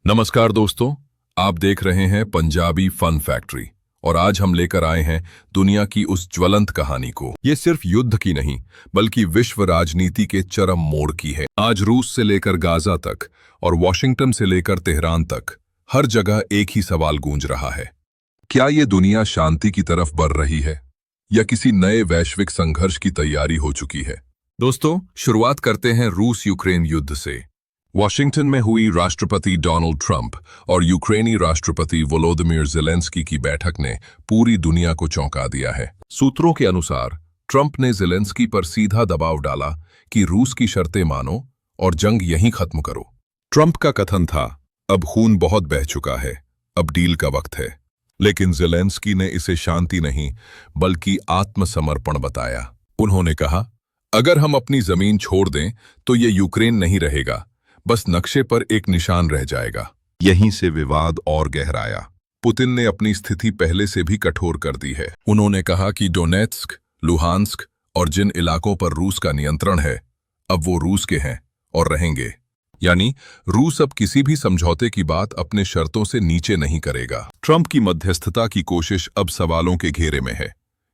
नमस्कार दोस्तों, आप देख रहे हैं पंजाबी फन फैक्ट्री और आज हम लेकर आए हैं दुनिया की उस ज्वलंत कहानी को। ये सिर्फ युद्ध की नहीं बल्कि विश्व राजनीति के चरम मोड़ की है। आज रूस से लेकर गाजा तक और वॉशिंगटन से लेकर तेहरान तक हर जगह एक ही सवाल गूंज रहा है, क्या ये दुनिया शांति की तरफ बढ़ रही है या किसी नए वैश्विक संघर्ष की तैयारी हो चुकी है। दोस्तों, शुरुआत करते हैं रूस यूक्रेन युद्ध से। वॉशिंगटन में हुई राष्ट्रपति डोनाल्ड ट्रंप और यूक्रेनी राष्ट्रपति वोलोदिमीर ज़ेलेंस्की की बैठक ने पूरी दुनिया को चौंका दिया है। सूत्रों के अनुसार ट्रंप ने ज़ेलेंस्की पर सीधा दबाव डाला कि रूस की शर्तें मानो और जंग यहीं खत्म करो। ट्रंप का कथन था, अब खून बहुत बह चुका है, अब डील का वक्त है। लेकिन ज़ेलेंस्की ने इसे शांति नहीं बल्कि आत्मसमर्पण बताया। उन्होंने कहा, अगर हम अपनी जमीन छोड़ दें तो ये यूक्रेन नहीं रहेगा, बस नक्शे पर एक निशान रह जाएगा। यहीं से विवाद और गहराया। पुतिन ने अपनी स्थिति पहले से भी कठोर कर दी है। उन्होंने कहा कि डोनेत्स्क, लुहांस्क और जिन इलाकों पर रूस का नियंत्रण है, अब वो रूस के हैं और रहेंगे। यानी रूस अब किसी भी समझौते की बात अपने शर्तों से नीचे नहीं करेगा। ट्रंप की मध्यस्थता की कोशिश अब सवालों के घेरे में है,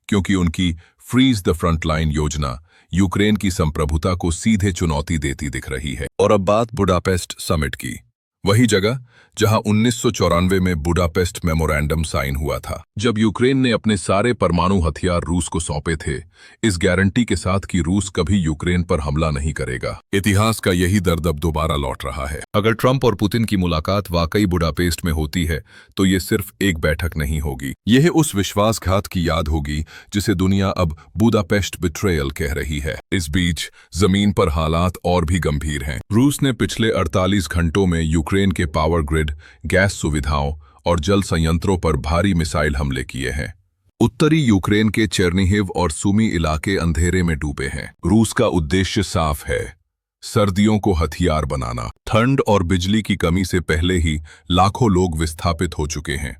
क्योंकि उनकी फ्रीज द फ्रंटलाइन योजना यूक्रेन की संप्रभुता को सीधे चुनौती देती दिख रही है। और अब बात बुडापेस्ट समिट की, वही जगह जहां 1994 में बुडापेस्ट मेमोरेंडम साइन हुआ था, जब यूक्रेन ने अपने सारे परमाणु हथियार रूस को सौंपे थे, इस गारंटी के साथ कि रूस कभी यूक्रेन पर हमला नहीं करेगा। इतिहास का यही दर्द अब दोबारा लौट रहा है। अगर ट्रंप और पुतिन की मुलाकात वाकई बुडापेस्ट में होती है तो ये सिर्फ एक बैठक नहीं होगी, यह उस विश्वासघात की याद होगी जिसे दुनिया अब बुडापेस्ट बिट्रेयल कह रही है। इस बीच जमीन पर हालात और भी गंभीर हैं। रूस ने पिछले 48 घंटों में यूक्रेन के पावर ग्रिड, गैस सुविधाओं और जल संयंत्रों पर भारी मिसाइल हमले किए हैं। उत्तरी यूक्रेन के चेर्निहिव और सुमी इलाके अंधेरे में डूबे हैं। रूस का उद्देश्य साफ है, सर्दियों को हथियार बनाना। ठंड और बिजली की कमी से पहले ही लाखों लोग विस्थापित हो चुके हैं।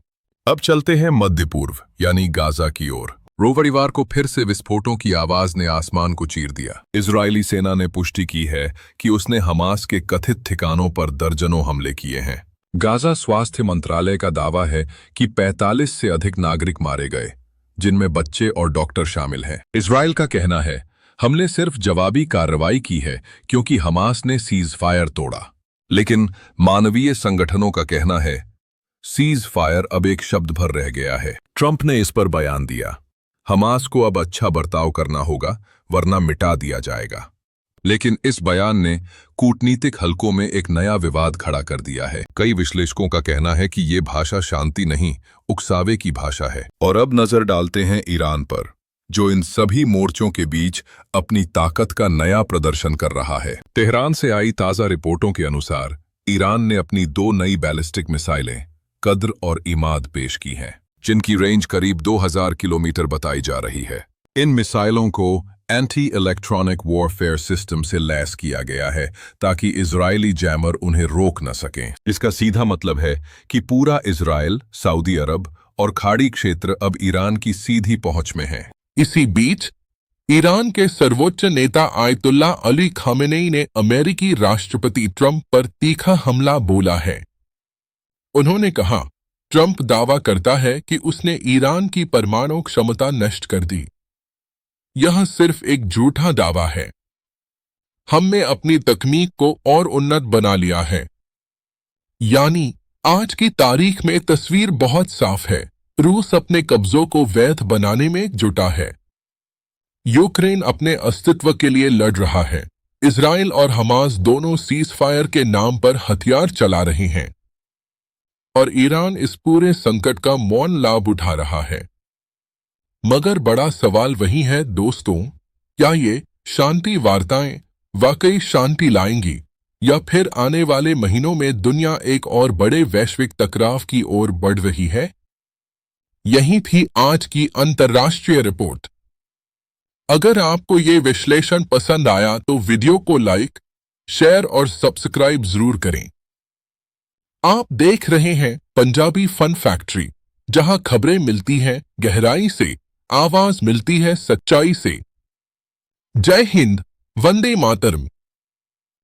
अब चलते हैं मध्य पूर्व यानी गाजा की ओर। रविवार को फिर से विस्फोटों की आवाज ने आसमान को चीर दिया। इजरायली सेना ने पुष्टि की है कि उसने हमास के कथित ठिकानों पर दर्जनों हमले किए हैं। गाजा स्वास्थ्य मंत्रालय का दावा है कि 45 से अधिक नागरिक मारे गए, जिनमें बच्चे और डॉक्टर शामिल हैं। इजरायल का कहना है, हमने सिर्फ जवाबी कार्रवाई की है क्योंकि हमास ने सीज फायर तोड़ा। लेकिन मानवीय संगठनों का कहना है, सीज फायर अब एक शब्द भर रह गया है। ट्रंप ने इस पर बयान दिया, हमास को अब अच्छा बर्ताव करना होगा वरना मिटा दिया जाएगा। लेकिन इस बयान ने कूटनीतिक हलकों में एक नया विवाद खड़ा कर दिया है। कई विश्लेषकों का कहना है कि ये भाषा शांति नहीं, उकसावे की भाषा है। और अब नजर डालते हैं ईरान पर, जो इन सभी मोर्चों के बीच अपनी ताकत का नया प्रदर्शन कर रहा है। तेहरान से आई ताजा रिपोर्टों के अनुसार ईरान ने अपनी 2 नई बैलिस्टिक मिसाइलें कद्र और इमाद पेश की हैं, जिनकी रेंज करीब 2000 किलोमीटर बताई जा रही है। इन मिसाइलों को एंटी इलेक्ट्रॉनिक वॉरफेयर सिस्टम से लैस किया गया है ताकि इजरायली जैमर उन्हें रोक न सकें। इसका सीधा मतलब है कि पूरा इजरायल, सऊदी अरब और खाड़ी क्षेत्र अब ईरान की सीधी पहुंच में है। इसी बीच ईरान के सर्वोच्च नेता आयतुल्लाह अली खामेनेई ने अमेरिकी राष्ट्रपति ट्रंप पर तीखा हमला बोला है। उन्होंने कहा, ट्रंप दावा करता है कि उसने ईरान की परमाणु क्षमता नष्ट कर दी। यह सिर्फ एक झूठा दावा है। हमने अपनी तकनीक को और उन्नत बना लिया है। यानी आज की तारीख में तस्वीर बहुत साफ है, रूस अपने कब्जों को वैध बनाने में जुटा है। यूक्रेन अपने अस्तित्व के लिए लड़ रहा है। इजराइल और हमास दोनों सीज फायर के नाम पर हथियार चला रहे हैं और ईरान इस पूरे संकट का मौन लाभ उठा रहा है। मगर बड़ा सवाल वही है दोस्तों, क्या ये शांति वार्ताएं वाकई शांति लाएंगी या फिर आने वाले महीनों में दुनिया एक और बड़े वैश्विक टकराव की ओर बढ़ रही है? यही थी आज की अंतर्राष्ट्रीय रिपोर्ट। अगर आपको ये विश्लेषण पसंद आया तो वीडियो को लाइक, शेयर और सब्सक्राइब जरूर करें। आप देख रहे हैं पंजाबी फन फैक्ट्री, जहां खबरें मिलती हैं गहराई से, आवाज मिलती है सच्चाई से। जय हिंद, वंदे मातरम।